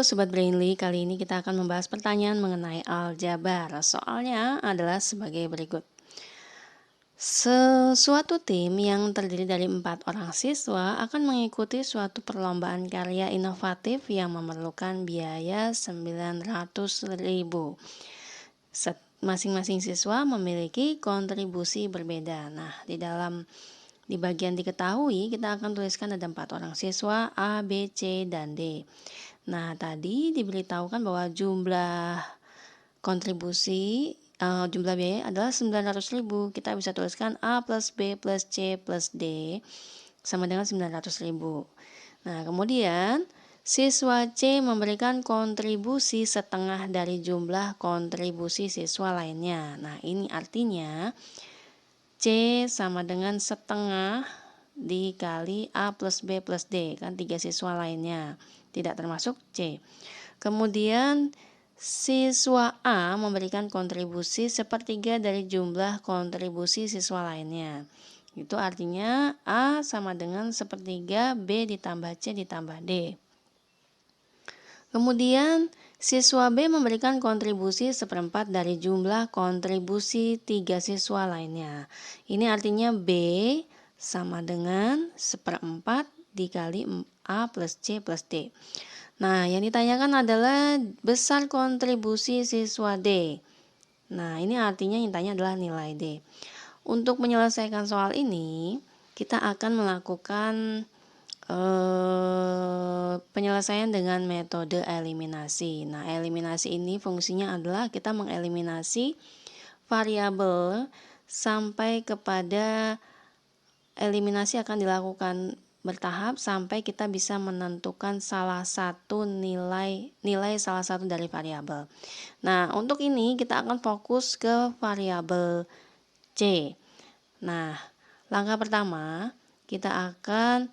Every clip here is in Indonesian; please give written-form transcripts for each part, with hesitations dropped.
Sobat Brainly, kali ini kita akan membahas pertanyaan mengenai aljabar. Soalnya adalah sebagai berikut. Sesuatu tim yang terdiri dari 4 orang siswa akan mengikuti suatu perlombaan karya inovatif yang memerlukan biaya 900.000. Masing-masing siswa memiliki kontribusi berbeda. Nah, di bagian diketahui kita akan tuliskan ada 4 orang siswa A, B, C, dan D. Nah, tadi diberitahukan bahwa jumlah kontribusi jumlah biaya adalah 900.000. Kita bisa tuliskan A plus B plus C plus D sama dengan 900.000. Nah, kemudian siswa C memberikan kontribusi setengah dari jumlah kontribusi siswa lainnya. Nah, ini artinya C sama dengan setengah dikali A plus B plus D, kan 3 siswa lainnya, tidak termasuk C. Kemudian siswa A memberikan kontribusi sepertiga dari jumlah kontribusi siswa lainnya. Itu artinya A sama dengan sepertiga B ditambah C ditambah D. Kemudian siswa B memberikan kontribusi seperempat dari jumlah kontribusi 3 siswa lainnya. Ini artinya B sama dengan seperempat dikali A plus C plus D. Nah, yang ditanyakan adalah besar kontribusi siswa D. Nah, ini artinya yang ditanya adalah nilai D. Untuk menyelesaikan soal ini, kita akan melakukan penyelesaian dengan metode eliminasi. Nah, eliminasi ini fungsinya adalah kita mengeliminasi variabel sampai kepada eliminasi akan dilakukan bertahap sampai kita bisa menentukan salah satu nilai salah satu dari variabel. Nah, untuk ini kita akan fokus ke variabel C. Nah, langkah pertama kita akan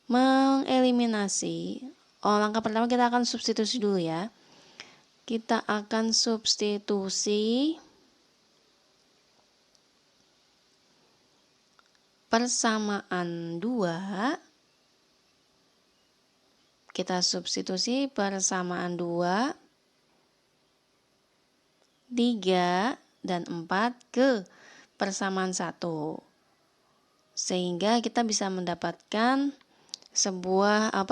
mengeliminasi. Langkah pertama kita akan substitusi dulu ya. Kita akan substitusi persamaan 2. Kita substitusi persamaan 2, 3, dan 4 ke persamaan 1. Sehingga kita bisa mendapatkan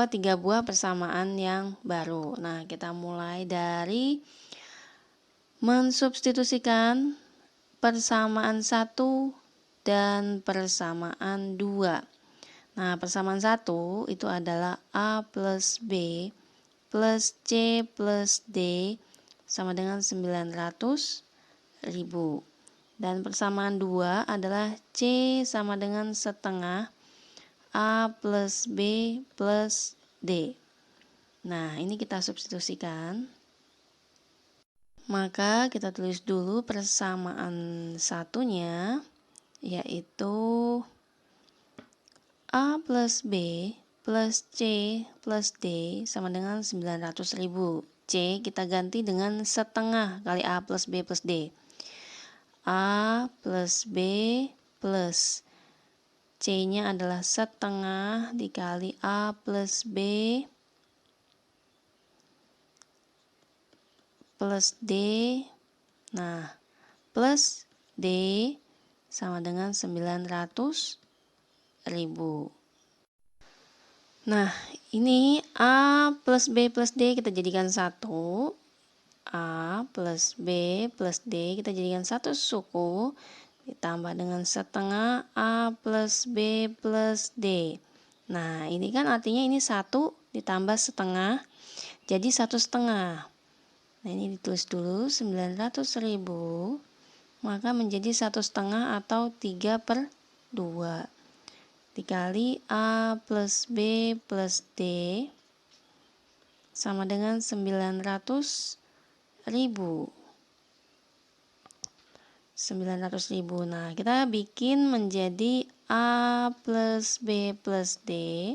tiga buah persamaan yang baru. Nah, kita mulai dari mensubstitusikan persamaan 1 dan persamaan 2. Nah, persamaan 1 itu adalah A plus B plus C plus D sama dengan 900.000. Dan persamaan 2 adalah C sama dengan setengah A plus B plus D. Nah, ini kita substitusikan. Maka kita tulis dulu persamaan satunya, yaitu A plus B plus C plus D sama dengan 900.000. C kita ganti dengan setengah kali A plus B plus D. A plus B plus C-nya adalah setengah dikali A plus B plus D. Nah, plus D sama dengan 900.000. Nah, ini A plus B plus D kita jadikan 1. A plus B plus D kita jadikan 1 suku. Ditambah dengan setengah A plus B plus D. Nah, ini kan artinya ini 1 ditambah setengah. Jadi 1,5. Nah, ini ditulis dulu 900.000. Maka menjadi 1,5 atau 3/2. Dikali A plus B plus D sama dengan 900.000. 900.000. Nah, kita bikin menjadi A plus B plus D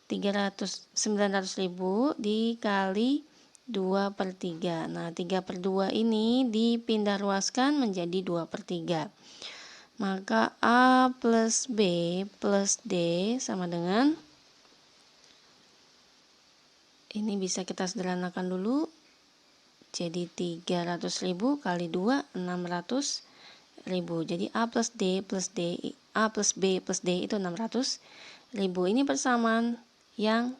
900.000 dikali 2/3. Nah, 3/2 ini dipindah ruaskan menjadi 2/3. Maka A plus B plus D sama dengan Ini bisa kita sederhanakan dulu. Jadi 300.000 kali 2, 600.000. Jadi A plus D plus D, A plus B plus D itu 600.000. Ini persamaan yang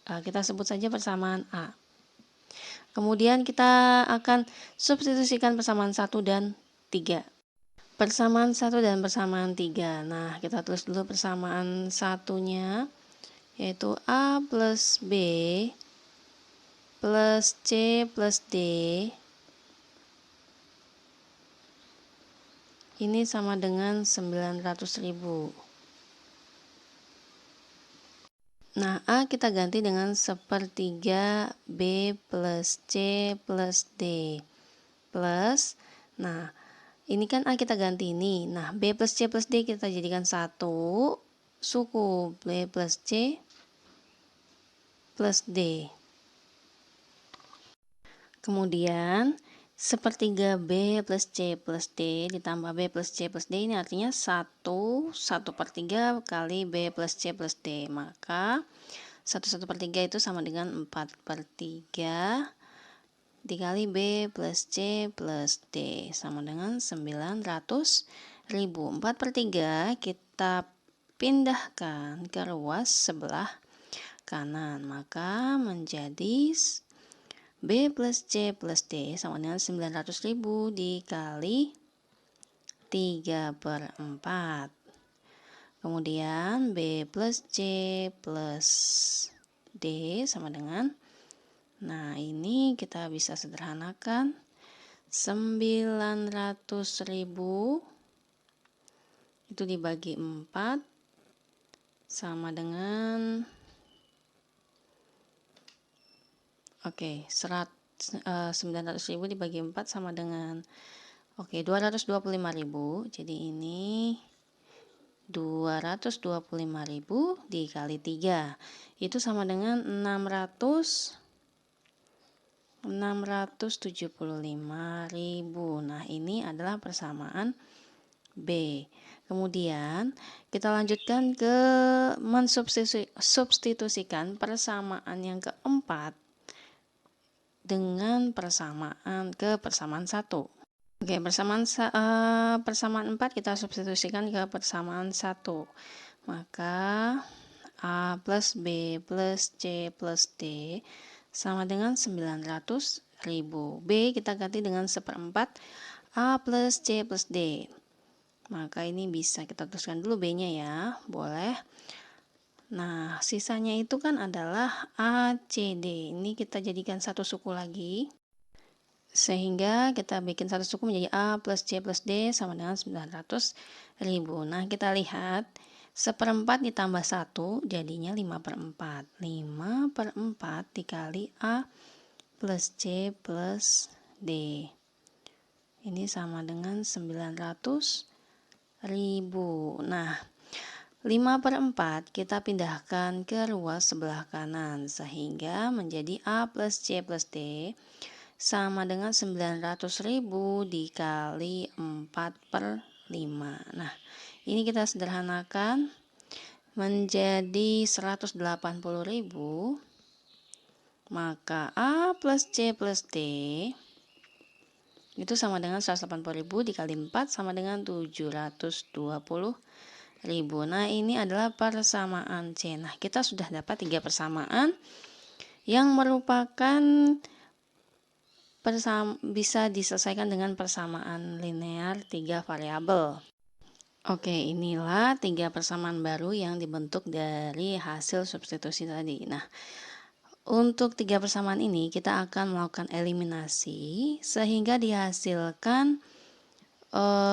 kita sebut saja persamaan A. Kemudian kita akan substitusikan persamaan 1 dan 3. Persamaan 1 dan persamaan 3. Nah, kita tulis dulu persamaan satunya, yaitu A plus B plus C plus D ini sama dengan 900.000. Nah, A kita ganti dengan sepertiga B plus C plus D plus, nah ini kan A kita ganti ini. Nah, B plus C plus D kita jadikan 1 suku B plus C plus D. Kemudian sepertiga B plus C plus D ditambah B plus C plus D ini artinya 1/3 kali B plus C plus D. Maka 1/3 itu sama dengan 4/3 dikali B plus C plus D sama dengan 900.000. 4/3 kita pindahkan ke ruas sebelah kanan. Maka menjadi B plus C plus D sama dengan 900.000 dikali 3/4. Kemudian B plus C plus D sama dengan, nah ini kita bisa sederhanakan, 900.000 itu dibagi 4 sama dengan, oke, 900.000 dibagi 4 sama dengan, 225.000. Jadi ini 225.000 dikali 3 itu sama dengan 675.000. Nah, ini adalah persamaan B. Kemudian kita lanjutkan ke mensubstitusikan persamaan yang keempat dengan persamaan ke persamaan 1. Oke, persamaan 4 kita substitusikan ke persamaan 1. Maka A plus B plus C plus D sama dengan 900.000. B kita ganti dengan 1/4 A plus C plus D. Maka ini bisa kita tuliskan dulu B-nya ya, boleh. Nah, sisanya itu kan adalah A, C, D. Ini kita jadikan satu suku lagi. Sehingga kita bikin satu suku menjadi A plus C plus D sama dengan 900.000. Nah, kita lihat 1/4 ditambah 1 jadinya 5/4. 5/4 dikali A plus C plus D. Ini sama dengan 900.000. Nah, 5/4 kita pindahkan ke ruas sebelah kanan sehingga menjadi A plus C plus D sama dengan 900.000 dikali 4/5. Nah, ini kita sederhanakan menjadi 180.000. Maka A plus C plus D itu sama dengan 180.000 dikali 4 sama dengan 720.000. Nah, ini adalah persamaan C. Nah, kita sudah dapat 3 persamaan yang merupakan bisa diselesaikan dengan persamaan linear 3 variabel. Oke, inilah 3 persamaan baru yang dibentuk dari hasil substitusi tadi. Nah, untuk 3 persamaan ini kita akan melakukan eliminasi sehingga dihasilkan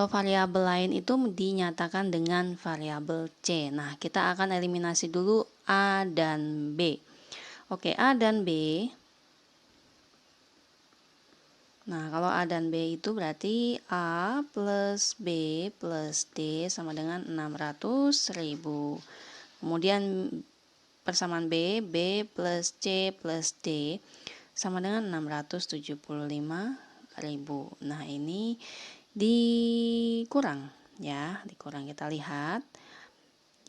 variabel lain itu dinyatakan dengan variabel C. Nah, kita akan eliminasi dulu A dan B. Oke, A dan B. Nah, kalau A dan B itu berarti A plus B plus D sama dengan 600.000. Kemudian persamaan B, B plus C plus D sama dengan 675.000. Nah, ini dikurang ya, dikurang. Kita lihat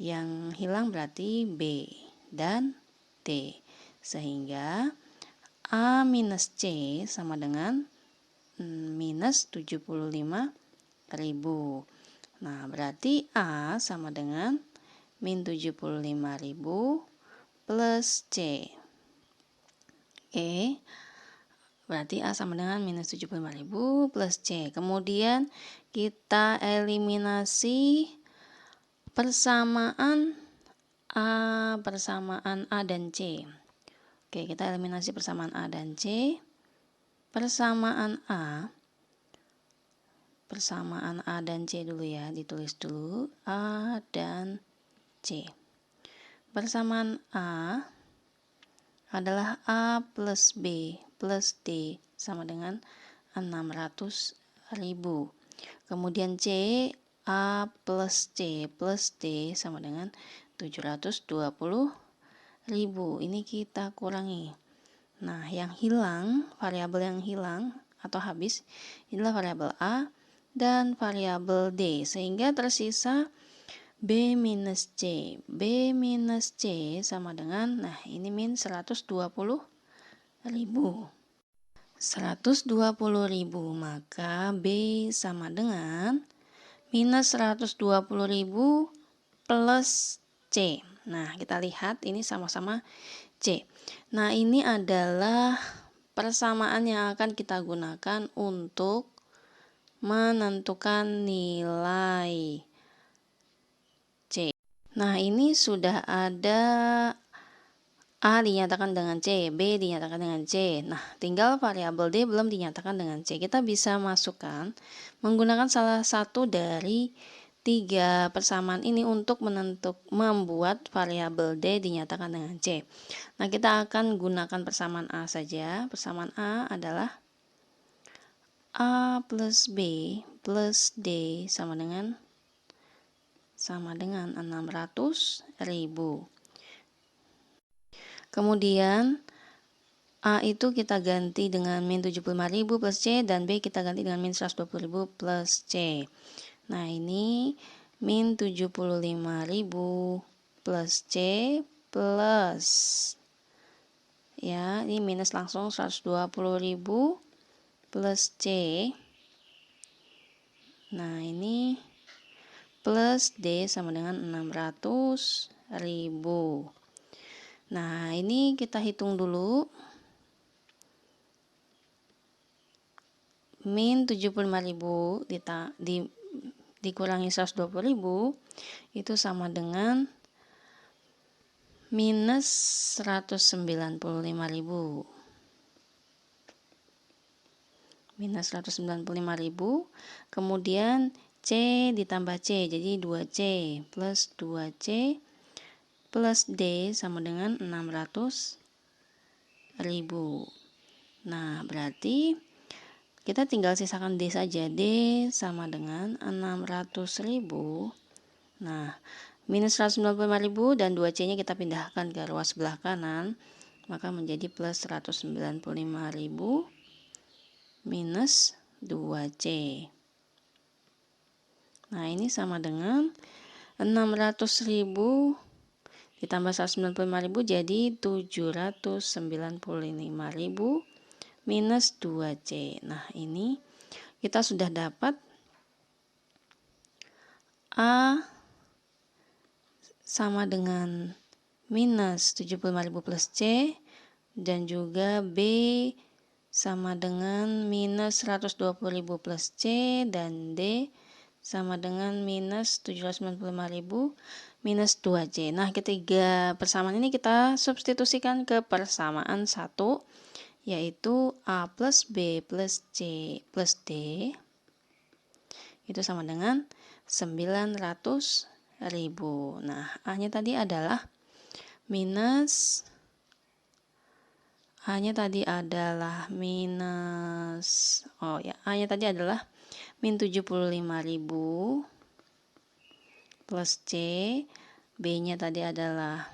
yang hilang berarti B dan D Sehingga A minus C sama dengan minus 75.000. Nah, berarti A sama dengan min 75.000 plus C. Oke, berarti A sama dengan minus 75.000 plus C. Kemudian kita eliminasi persamaan A dan C. Oke, kita eliminasi persamaan A dan C. Persamaan A dan C dulu ya, ditulis dulu A dan C. Persamaan A adalah A plus B plus D sama dengan 600.000. Kemudian C, A plus C plus D sama dengan 720.000. Ini kita kurangi. Nah, yang hilang, variabel yang hilang atau habis adalah variabel A dan variabel D, sehingga tersisa B minus C. B minus C sama dengan, nah ini min 120.000. 120.000, maka B sama dengan minus 120.000 plus C. Nah, kita lihat ini sama-sama C. Nah, ini adalah persamaan yang akan kita gunakan untuk menentukan nilai C. Nah, ini sudah ada A dinyatakan dengan C, B dinyatakan dengan C. Nah, tinggal variabel D belum dinyatakan dengan C. Kita bisa masukkan menggunakan salah satu dari 3 persamaan ini untuk membuat variabel D dinyatakan dengan C. Nah, kita akan gunakan persamaan A saja. Persamaan A adalah A plus B plus D sama dengan 600.000. Kemudian A itu kita ganti dengan min 75.000 plus C, dan B kita ganti dengan min 120.000 plus C. Nah, ini min 75.000 plus C plus, ya, ini minus langsung 120.000 plus C. Nah, ini plus D sama dengan 600.000. Nah, ini kita hitung dulu. Min 75.000 dikurangi 120.000 itu sama dengan minus 195.000. Minus 195.000. Kemudian C ditambah C, jadi 2C plus 2C plus D sama dengan 600.000. Nah, berarti kita tinggal sisakan D saja. D sama dengan 600.000. Nah, minus 195.000 dan 2C nya kita pindahkan ke ruas sebelah kanan, maka menjadi plus 195.000 minus 2C. Nah, ini sama dengan 600.000 ditambah 195.000 jadi 795.000 minus 2C. Nah, ini kita sudah dapat A sama dengan minus 75.000 plus C, dan juga B sama dengan minus 120.000 plus C, dan D sama dengan minus 795.000 minus 2C. Nah, ketiga persamaan ini kita substitusikan ke persamaan 1, yaitu A plus B plus C plus D itu sama dengan 900.000. Nah, A-nya tadi adalah minus A-nya tadi adalah minus A-nya tadi adalah min 75.000 plus C, B-nya tadi adalah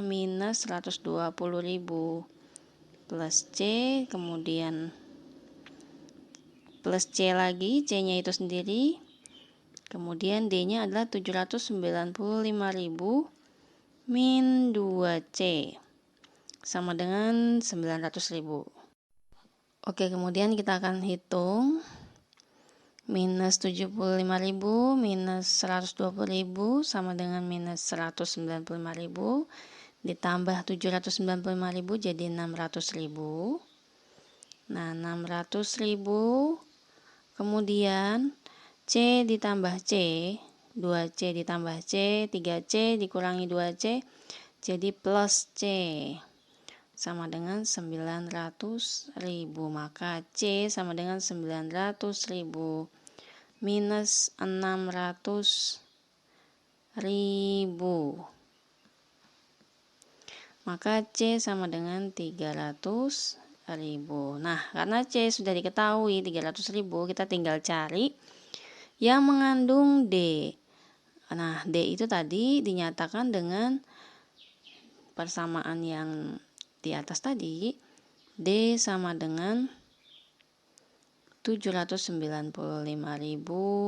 minus 120.000 plus C, kemudian plus C lagi, C-nya itu sendiri, kemudian D-nya adalah 795.000 min 2C sama dengan 900.000. Oke, kemudian kita akan hitung minus 75.000 minus 120.000 sama dengan minus 195.000 ditambah 795.000 jadi 600.000. Nah, 600.000 kemudian C ditambah C, 2C ditambah C, 3C dikurangi 2C jadi plus C sama dengan 900.000. Maka C sama dengan 900.000 minus 600.000. Maka C sama dengan 300.000. Nah, karena C sudah diketahui 300.000, kita tinggal cari yang mengandung D. Nah, D itu tadi dinyatakan dengan persamaan yang di atas tadi. D sama dengan 795.000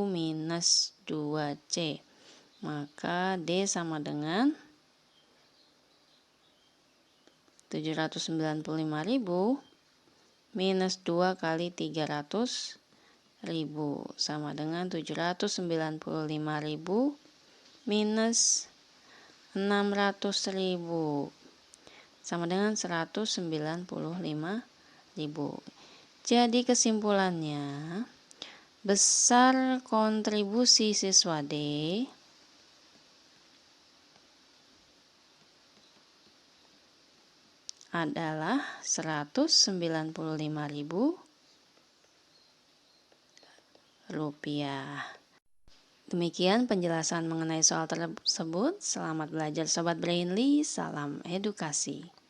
minus 2C. Maka D sama dengan 795.000 minus 2 kali 300.000 sama dengan 795.000 minus 600.000 sama dengan 195.000. Jadi kesimpulannya, besar kontribusi siswa D adalah 195.000 rupiah. Demikian penjelasan mengenai soal tersebut. Selamat belajar Sobat Brainly, salam edukasi.